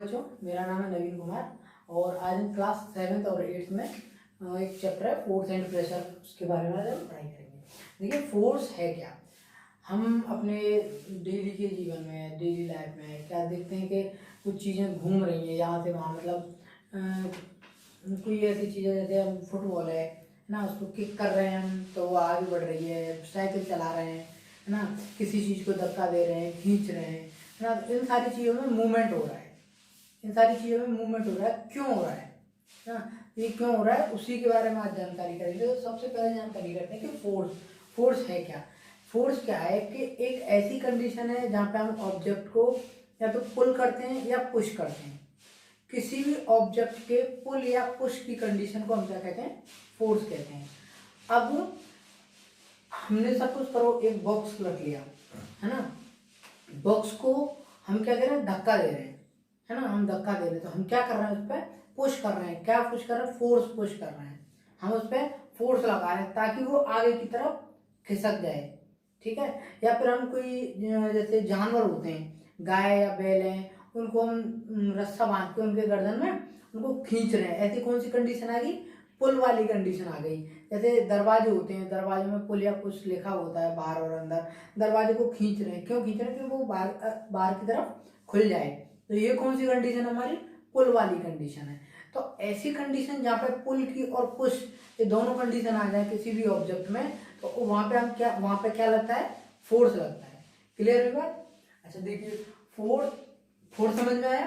बच्चों, मेरा नाम है नवीन कुमार और आज हम क्लास 7th और 8th में एक चैप्टर है फोर्स एंड प्रेशर, उसके बारे में आज हम पढ़ाई करेंगे। देखिए, फोर्स है क्या। हम अपने डेली के जीवन में, डेली लाइफ में क्या देखते हैं कि कुछ चीज़ें घूम रही हैं यहाँ से वहाँ, मतलब कोई ऐसी चीज़ें जैसे हम फुटबॉल है ना, उसको किक कर रहे हैं हम तो वो आगे बढ़ रही है, साइकिल चला रहे हैं है ना, किसी चीज़ को धक्का दे रहे हैं, खींच रहे हैं है ना, इन सारी चीज़ों में मूवमेंट हो रहा है। इन सारी चीज़ों में मूवमेंट हो रहा है, क्यों हो रहा है ना, ये क्यों हो रहा है उसी के बारे में आज जानकारी करेंगे। तो सबसे पहले जानकारी करते हैं कि फोर्स है क्या। फोर्स क्या है कि एक ऐसी कंडीशन है जहाँ पे हम ऑब्जेक्ट को या तो पुल करते हैं या पुश करते हैं। किसी भी ऑब्जेक्ट के पुल या पुश की कंडीशन को हम क्या कहते हैं, फोर्स कहते हैं। अब हमने सपोज करो एक बॉक्स रख लिया है ना, बॉक्स को हम क्या कर रहे हैं, धक्का दे रहे हैं है ना, हम धक्का दे रहे हैं तो हम क्या कर रहे हैं, उस पर पुश कर रहे हैं। क्या पुश कर रहे हैं, फोर्स पुश कर रहे हैं। हम उस पर फोर्स लगा रहे हैं ताकि वो आगे की तरफ खिसक जाए, ठीक है। या फिर हम कोई जैसे जानवर होते हैं, गाय या बैल हैं, उनको हम रस्सा बांध के उनके गर्दन में उनको खींच रहे हैं। ऐसी कौन सी कंडीशन आ गई, पुल वाली कंडीशन आ गई। जैसे दरवाजे होते हैं, दरवाजे में पुल या पुश लिखा होता है बाहर और अंदर, दरवाजे को खींच रहे हैं। क्यों खींच रहे हैं, क्योंकि वो बाहर की तरफ खुल जाए। तो ये कौन सी कंडीशन हमारी, पुल वाली कंडीशन है। तो ऐसी कंडीशन जहाँ पे पुल की और पुश ये दोनों कंडीशन आ जाए किसी भी ऑब्जेक्ट में, तो वहां पे हम क्या, वहां पे क्या लगता है, फोर्स लगता है। क्लियर है बात। अच्छा देखिए, फोर्स समझ में आया।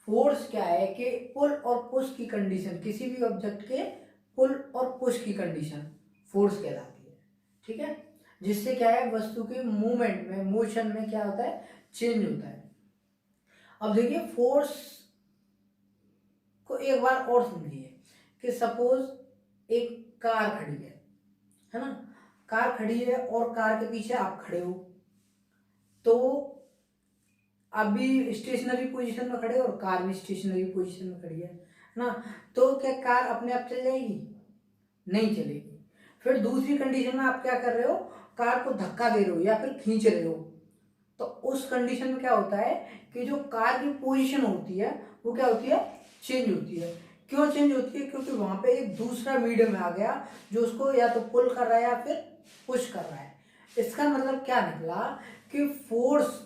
फोर्स क्या है कि पुल और पुश की कंडीशन, किसी भी ऑब्जेक्ट के पुल और पुश की कंडीशन फोर्स कहलाती है, ठीक है। जिससे क्या है, वस्तु के मूवमेंट में, मोशन में क्या होता है, चेंज होता है। अब देखिए, फोर्स को एक बार और समझिए कि सपोज एक कार खड़ी है ना, कार खड़ी है और कार के पीछे आप खड़े हो, तो अभी स्टेशनरी पोजीशन में खड़े हो और कार भी स्टेशनरी पोजीशन में खड़ी है ना, तो क्या कार अपने आप चल जाएगी, नहीं चलेगी। फिर दूसरी कंडीशन में आप क्या कर रहे हो, कार को धक्का दे रहे हो या फिर खींच रहे हो, तो उस कंडीशन में क्या होता है कि जो कार की पोजीशन होती है वो क्या होती है, चेंज होती है। क्यों चेंज होती है, क्योंकि वहां पे एक दूसरा मीडियम आ गया जो उसको या तो पुल कर रहा है या फिर पुश कर रहा है। इसका मतलब क्या निकला कि फोर्स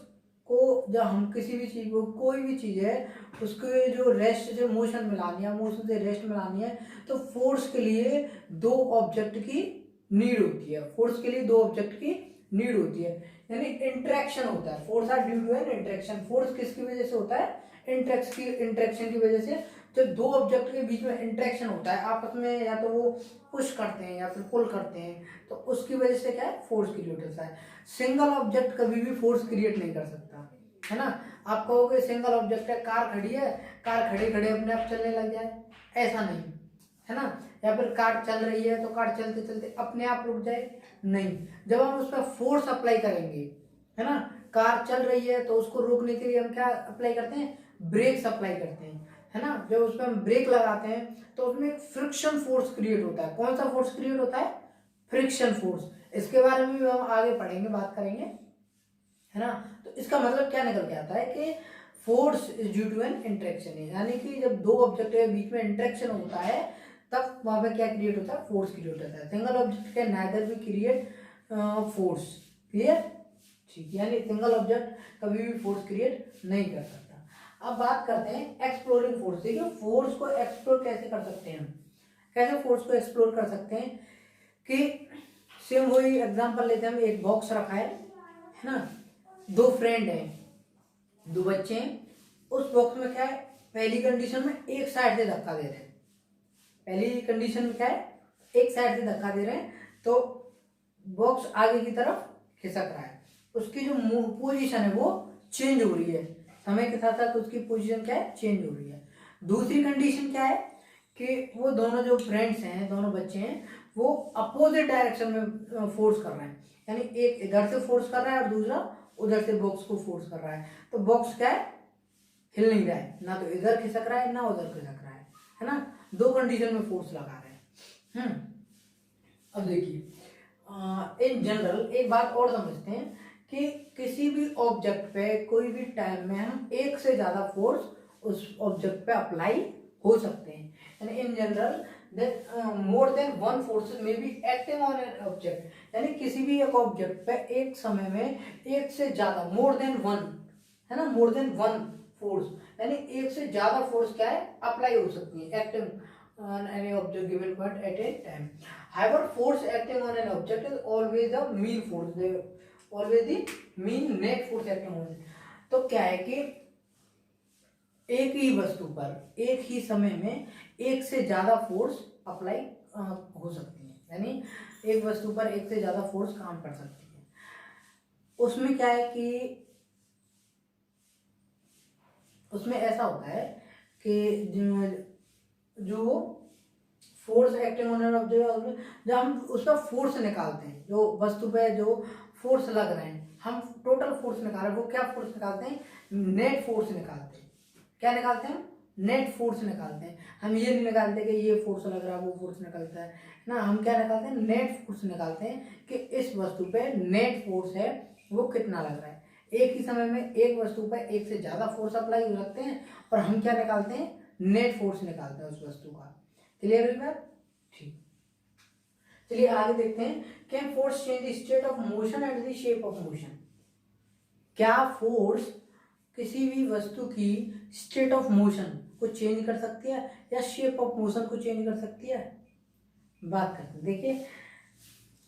को जब हम किसी भी चीज को, कोई भी चीज है उसके जो रेस्ट से मोशन मिलानी है, मोशन से रेस्ट मिलानी है, तो फोर्स के लिए दो ऑब्जेक्ट की नीड होती है। फोर्स के लिए दो ऑब्जेक्ट की नीड होती है, यानी इंटरेक्शन होता है। Force are due to an interaction. Force किसकी वजह से होता है, इंटरेक्शन की वजह से। जब दो ऑब्जेक्ट के बीच में इंटरेक्शन होता है आपस में, या तो वो पुश करते हैं या फिर पुल करते हैं, तो उसकी वजह से क्या है, फोर्स क्रिएट होता है। सिंगल ऑब्जेक्ट कभी भी फोर्स क्रिएट नहीं कर सकता, है ना। आप कहोगे सिंगल ऑब्जेक्ट है, कार खड़ी है, कार खड़े खड़े अपने आप चलने लग जाए, ऐसा नहीं है ना। या फिर कार चल रही है तो कार चलते चलते अपने आप रुक जाए, नहीं। जब हम उस पर फोर्स अप्लाई करेंगे, है ना, कार चल रही है तो उसको रोकने के लिए हम क्या अप्लाई करते हैं, ब्रेक्स अप्लाई करते हैं, है ना। जब उस पर हम ब्रेक लगाते हैं तो उसमें एक फ्रिक्शन फोर्स क्रिएट होता है। कौन सा फोर्स क्रिएट होता है, फ्रिक्शन फोर्स। इसके बारे में भी हम आगे पढ़ेंगे, बात करेंगे, है ना। तो इसका मतलब क्या निकल के आता है कि force is due to an interaction, यानी कि जब दो ऑब्जेक्ट के बीच में इंटरेक्शन होता है तब वहां पे क्या क्रिएट होता है, फोर्स क्रिएट होता है। Single object can neither be create force. Clear, ठीक। यानी सिंगल ऑब्जेक्ट कभी भी फोर्स क्रिएट नहीं कर सकता। अब बात करते हैं एक्सप्लोरिंग फोर्स। देखिए, फोर्स को एक्सप्लोर कैसे कर सकते हैं हम, कैसे फोर्स को एक्सप्लोर कर सकते हैं कि सेम वही एग्जांपल लेते हैं हम। एक बॉक्स रखा है ना, दो फ्रेंड हैं, दो बच्चे हैं। उस बॉक्स में क्या है, पहली कंडीशन में एक साइड से धक्का दे रहे हैं। पहली कंडीशन में क्या है, एक साइड से धक्का दे रहे हैं तो बॉक्स आगे की तरफ खिसक रहा है। उसकी जो पोजीशन है वो चेंज हो रही है, समय के साथ साथ उसकी पोजीशन क्या है, चेंज हो रही है। दूसरी कंडीशन क्या है कि वो दोनों जो फ्रेंड्स हैं, दोनों बच्चे हैं, वो अपोजिट डायरेक्शन में फोर्स कर रहे हैं। यानी एक इधर से फोर्स कर रहा है और दूसरा उधर से बॉक्स को फोर्स कर रहा है। तो बॉक्स क्या है, हिल नहीं रहा है, ना तो इधर खिसक रहा है ना उधर खिसक रहा है ना। दो कंडीशन में फोर्स लगा रहे हैं। अब देखिए, इन जनरल एक बात और समझते हैं कि किसी भी ऑब्जेक्ट पे कोई भी टाइम में हम एक से ज्यादा फोर्स उस ऑब्जेक्ट पे अप्लाई हो सकते हैं। यानी in general more than one forces में be acting on an object, यानी किसी भी एक ऑब्जेक्ट पे एक समय में एक से ज्यादा, मोर देन वन है ना, मोर देन वन फोर्स, यानी एक से ज्यादा फोर्स क्या है अप्लाई हो सकती है acting on any object given point at a time. However force acting on an object is always the mean force, always the mean net force acting on. तो क्या है कि एक ही वस्तु पर एक ही समय में एक से ज्यादा फोर्स अप्लाई हो सकती है, यानी एक वस्तु पर एक से ज्यादा फोर्स काम कर सकती है। उसमें क्या है कि उसमें ऐसा होता है कि जो force acting on an object, जब हम उसका फोर्स निकालते हैं, जो वस्तु पे जो फोर्स लग रहे हैं, हम टोटल फोर्स निकाल रहे हैं, वो क्या फोर्स निकालते हैं, नेट फोर्स निकालते हैं। क्या निकालते हैं, नेट फोर्स निकालते हैं। हम ये नहीं निकालते कि ये फोर्स लग रहा है वो फोर्स निकलता है ना, हम क्या निकालते हैं, नेट फोर्स निकालते हैं कि इस वस्तु पे नेट फोर्स है वो कितना लग रहा है। एक ही समय में एक वस्तु पर एक से ज्यादा फोर्स अप्लाई हो सकते हैं, और हम क्या निकालते हैं, नेट फोर्स निकालते हैं उस वस्तु का। क्लियर हुई बात? ठीक, चलिए आगे देखते हैं। Can force change the state of motion and the shape of motion? क्या फोर्स किसी भी वस्तु की स्टेट ऑफ मोशन को चेंज कर सकती है या शेप ऑफ मोशन को चेंज कर सकती है? बात करते हैं। देखिए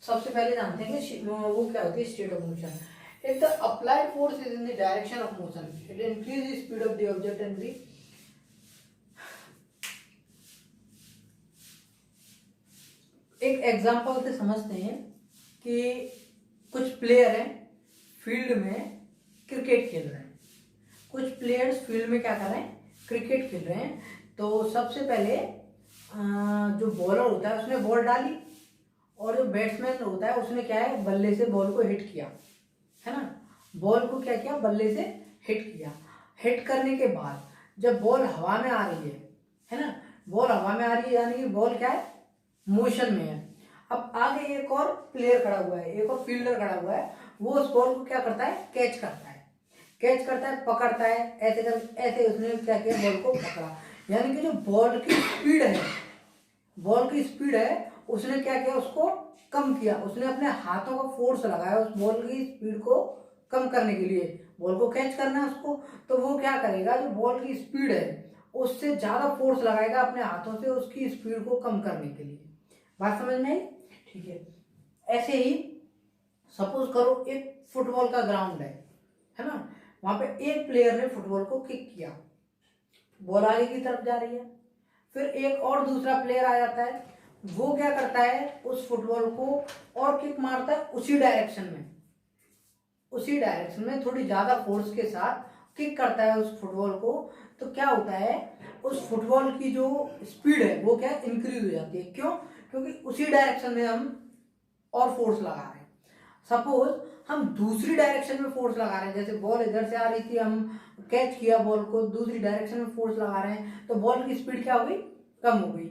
सबसे पहले जानते हैं कि वो क्या होती है state of motion. If the applied force is in the direction of motion, it increase the speed of the object and the, एक एग्जांपल से समझते हैं कि कुछ प्लेयर हैं फील्ड में क्रिकेट खेल रहे हैं। कुछ प्लेयर्स फील्ड में क्या कर रहे हैं, क्रिकेट खेल रहे हैं। तो सबसे पहले जो बॉलर होता है उसने बॉल डाली, और जो बैट्समैन होता है उसने क्या है, बल्ले से बॉल को हिट किया, है ना, बॉल को क्या किया, बल्ले से हिट किया। हिट करने के बाद जब बॉल हवा में आ रही है ना, बॉल हवा में आ रही है यानी कि बॉल क्या है, मोशन में है। अब आगे एक और प्लेयर खड़ा हुआ है, एक और फील्डर खड़ा हुआ है, वो उस बॉल को क्या करता है, कैच करता है। कैच करता है, पकड़ता है, ऐसे कर ऐसे उसने क्या किया, बॉल को पकड़ा। यानी कि जो बॉल की स्पीड है, बॉल की स्पीड है, उसने क्या किया, उसको कम किया। उसने अपने हाथों का फोर्स लगाया उस बॉल की स्पीड को कम करने के लिए। बॉल को कैच करना है उसको, तो वो क्या करेगा, जो बॉल की स्पीड है उससे ज्यादा फोर्स लगाएगा अपने हाथों से उसकी स्पीड को कम करने के लिए। बात समझ में आई? ठीक है। ऐसे ही सपोज करो एक फुटबॉल का ग्राउंड है ना, वहां पे एक प्लेयर ने फुटबॉल को किक किया, बॉल आगे की तरफ जा रही है। फिर एक और दूसरा प्लेयर आ जाता है, वो क्या करता है, उस फुटबॉल को और किक मारता है उसी डायरेक्शन में, उसी डायरेक्शन में थोड़ी ज्यादा फोर्स के साथ किक करता है उस फुटबॉल को। तो क्या होता है, उस फुटबॉल की जो स्पीड है वो क्या इंक्रीज हो जाती है। क्यों? क्योंकि उसी डायरेक्शन में हम और फोर्स लगा रहे हैं। सपोज हम दूसरी डायरेक्शन में फोर्स लगा रहे हैं, जैसे बॉल इधर से आ रही थी, हम कैच किया बॉल को, दूसरी डायरेक्शन में फोर्स लगा रहे हैं, तो बॉल की स्पीड क्या हो गई, कम हो गई।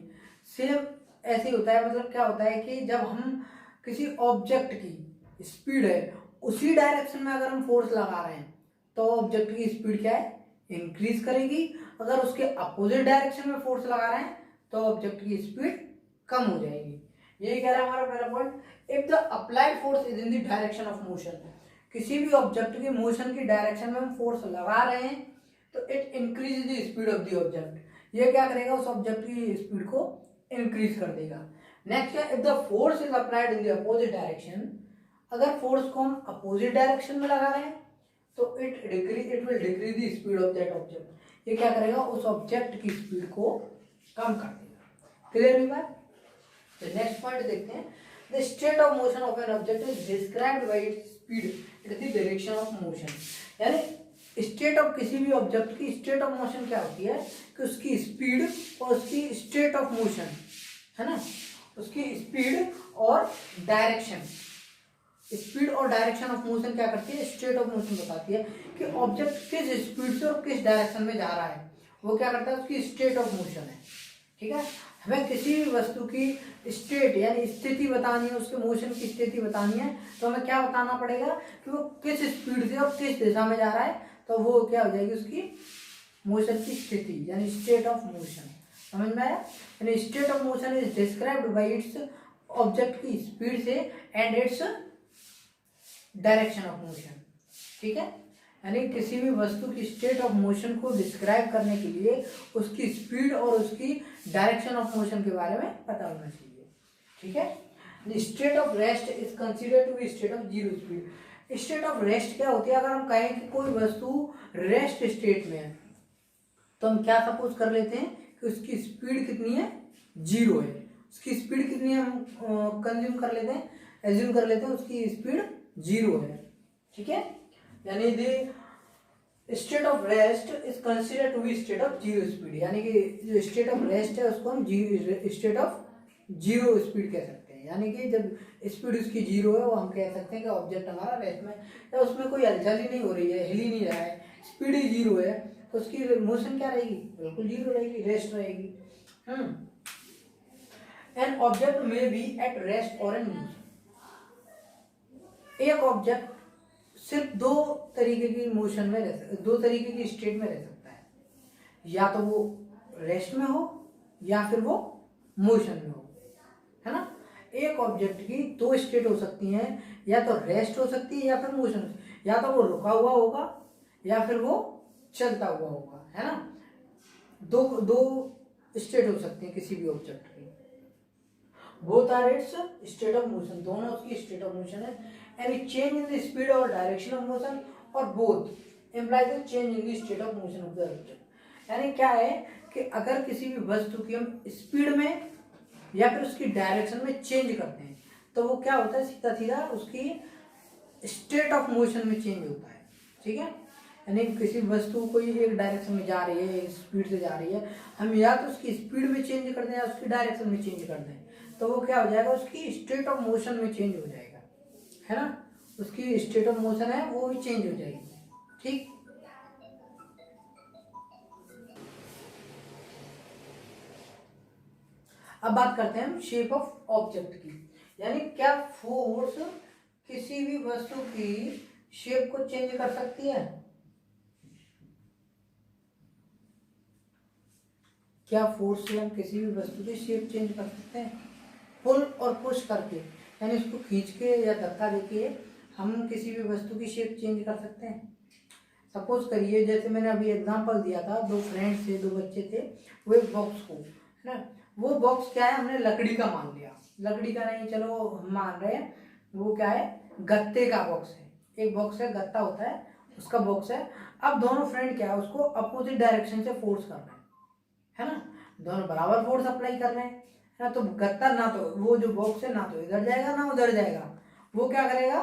सेम ऐसे ही होता है, मतलब क्या होता है कि जब हम किसी ऑब्जेक्ट की स्पीड है उसी डायरेक्शन में अगर हम फोर्स लगा रहे हैं तो ऑब्जेक्ट की स्पीड क्या है, इंक्रीज करेगी। अगर उसके अपोजिट डायरेक्शन में फोर्स लगा रहे हैं तो ऑब्जेक्ट की स्पीड कम हो जाएगी। यही कह रहा है हमारा पहला point. If the applied force is in the direction of motion, किसी भी ऑब्जेक्ट के मोशन की डायरेक्शन में हम फोर्स लगा रहे हैं तो it increase the speed of the object. ये क्या करेगा, उस ऑब्जेक्ट की स्पीड को इंक्रीज कर देगा। नेक्स्ट है, if the force is applied in the opposite direction, अगर फोर्स को हम अपोजिट डायरेक्शन में लगा रहे हैं तो it will decrease the speed of that object. ये क्या करेगा, उस ऑब्जेक्ट की स्पीड को कम कर देगा। क्लियर हुई बात? तो नेक्स्ट पॉइंट देखते हैं। The state of motion of N object is described bye its speed at the direction of motion. यानी स्टेट ऑफ किसी भी ऑब्जेक्ट की स्टेट ऑफ मोशन क्या होती है कि उसकी स्पीड और उसकी स्टेट ऑफ मोशन, है ना, उसकी स्पीड और डायरेक्शन, स्पीड और डायरेक्शन ऑफ मोशन क्या करती है, स्टेट ऑफ मोशन बताती है कि ऑब्जेक्ट किस स्पीड से और किस डायरेक्शन में जा रहा है, वो क्या करता है, उसकी स्टेट ऑफ मोशन है। ठीक है, हमें किसी भी वस्तु की स्टेट यानी स्थिति बतानी है, उसके मोशन की स्थिति बतानी है, तो हमें क्या बताना पड़ेगा कि वो किस स्पीड से और किस दिशा में जा रहा है, तो वो क्या हो जाएगी, उसकी मोशन की स्थिति यानी स्टेट ऑफ मोशन, समझ में आया। यानी state of motion is described bye its object की स्पीड से and its direction of motion, ठीक है। यानी किसी भी वस्तु की स्टेट ऑफ मोशन को डिस्क्राइब करने के लिए उसकी स्पीड और उसकी डायरेक्शन ऑफ मोशन के बारे में पता होना चाहिए, ठीक है। State of rest is considered to be state of zero speed. State of rest क्या होती है, अगर हम कहें कि कोई वस्तु रेस्ट स्टेट में है तो हम क्या सपोज कर लेते हैं कि उसकी स्पीड कितनी है, जीरो है। उसकी स्पीड कितनी है हम कंज्यूम कर लेते हैं, एज्यूम कर लेते हैं उसकी स्पीड जीरो है, ठीक है। यानी the state of rest is considered to be state of zero speed, यानी कि जो स्टेट ऑफ रेस्ट है उसको हम स्टेट ऑफ जीरो स्पीड कह सकते हैं। यानी कि जब स्पीड उसकी जीरो है वो हम कह सकते हैं कि ऑब्जेक्ट हमारा रेस्ट में या उसमें कोई हलचल ही नहीं हो रही है, हिल ही नहीं रहा है, स्पीड ही जीरो है, तो उसकी मोशन क्या रहेगी, बिल्कुल जीरो रहेगी, रेस्ट रहेगी। एन ऑब्जेक्ट में बी एट रेस्ट और एन मोशन। एक ऑब्जेक्ट सिर्फ दो तरीके की मोशन में रह सकता, दो तरीके की स्टेट में रह सकता है, या तो वो रेस्ट में हो या फिर वो मोशन में हो, है ना। एक ऑब्जेक्ट की दो स्टेट हो सकती हैं, या तो रेस्ट हो सकती है या फिर मोशन, या तो वो रुका हुआ होगा या फिर वो चलता हुआ होगा, है ना। दो स्टेट हो सकती है किसी भी ऑब्जेक्ट की। Both are its state of motion, दोनों उसकी स्टेट ऑफ मोशन है। Any change in the speed और डायरेक्शन ऑफ मोशन और both implies the change in the state of motion of the object. यानी क्या है कि अगर किसी भी वस्तु की हम स्पीड में या फिर उसकी डायरेक्शन में चेंज करते हैं तो वो क्या होता है, सीधा सीधा उसकी स्टेट ऑफ मोशन में चेंज होता है, ठीक है। यानी किसी वस्तु कोई एक डायरेक्शन में जा रही है, स्पीड से जा रही है, हम या तो उसकी स्पीड में चेंज कर दें या उसकी डायरेक्शन में चेंज कर दें, तो वो क्या हो जाएगा, उसकी स्टेट ऑफ मोशन में चेंज हो जाएगा, है ना। उसकी स्टेट ऑफ मोशन है वो भी चेंज हो जाएगी, ठीक। अब बात करते हैं हम शेप ऑफ ऑब्जेक्ट की, यानी क्या फोर्स किसी भी वस्तु की शेप को चेंज कर सकती है। क्या फोर्स से हम किसी भी वस्तु की शेप चेंज कर सकते हैं, पुल और पुश करके, यानी उसको खींच के या धक्का देके हम किसी भी वस्तु की शेप चेंज कर सकते हैं। सपोज करिए जैसे मैंने अभी एग्जांपल दिया था, दो फ्रेंड्स थे, दो बच्चे थे, वो एक बॉक्स को, है ना, वो बॉक्स क्या है, हमने लकड़ी का मान लिया, लकड़ी का नहीं, चलो हम मान रहे हैं वो क्या है, गत्ते का बॉक्स है। एक बॉक्स है, गत्ता होता है, उसका बॉक्स है। अब दोनों फ्रेंड क्या है, उसको अपोजिट डायरेक्शन से फोर्स कर रहे हैं, है ना, दोनों बराबर फोर्स अप्लाई कर रहे हैं, है ना। तो गत्ता ना तो वो जो बॉक्स है ना तो इधर जाएगा ना उधर जाएगा, वो क्या करेगा,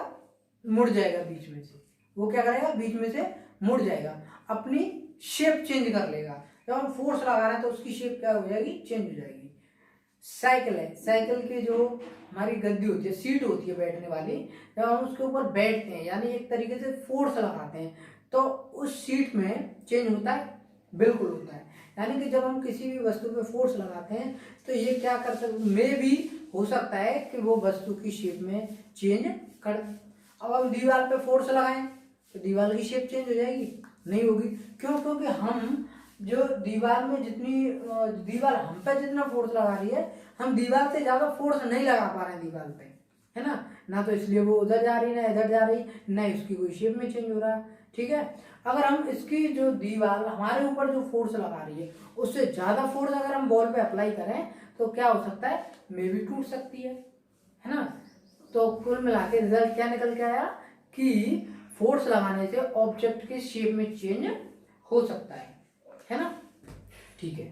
मुड़ जाएगा बीच में से, वो क्या करेगा, बीच में से मुड़ जाएगा, अपनी शेप चेंज कर लेगा। जब हम फोर्स लगा रहे हैं तो उसकी शेप क्या हो जाएगी, चेंज हो जाएगी। साइकिल है, साइकिल की जो हमारी गद्दी होती है, सीट होती है बैठने वाली, जब हम उसके ऊपर बैठते हैं यानी एक तरीके से फोर्स लगाते हैं तो उस सीट में चेंज होता है, बिल्कुल होता है। यानी कि जब हम किसी भी वस्तु पे फोर्स लगाते हैं तो ये क्या कर सकते, में भी हो सकता है कि वो वस्तु की शेप में चेंज कर। अब हम दीवार पे फोर्स लगाएं तो दीवार की शेप चेंज हो जाएगी, नहीं होगी। क्यों, क्योंकि हम जो दीवार में जितनी दीवार हम पे जितना फोर्स लगा रही है, हम दीवार से ज्यादा फोर्स नहीं लगा पा रहे हैं दीवार पे, है ना तो इसलिए वो उधर जा रही, ना इधर जा रही, ना इसकी कोई शेप में चेंज हो रहा है, ठीक है। अगर हम इसकी जो दीवार हमारे ऊपर जो फोर्स लगा रही है उससे ज्यादा फोर्स अगर हम बॉल पे अप्लाई करें तो क्या हो सकता है, मे भी टूट सकती है ना। तो कुल मिला के रिजल्ट क्या निकल के आया कि फोर्स लगाने से ऑब्जेक्ट की शेप में चेंज हो सकता है ना, ठीक है।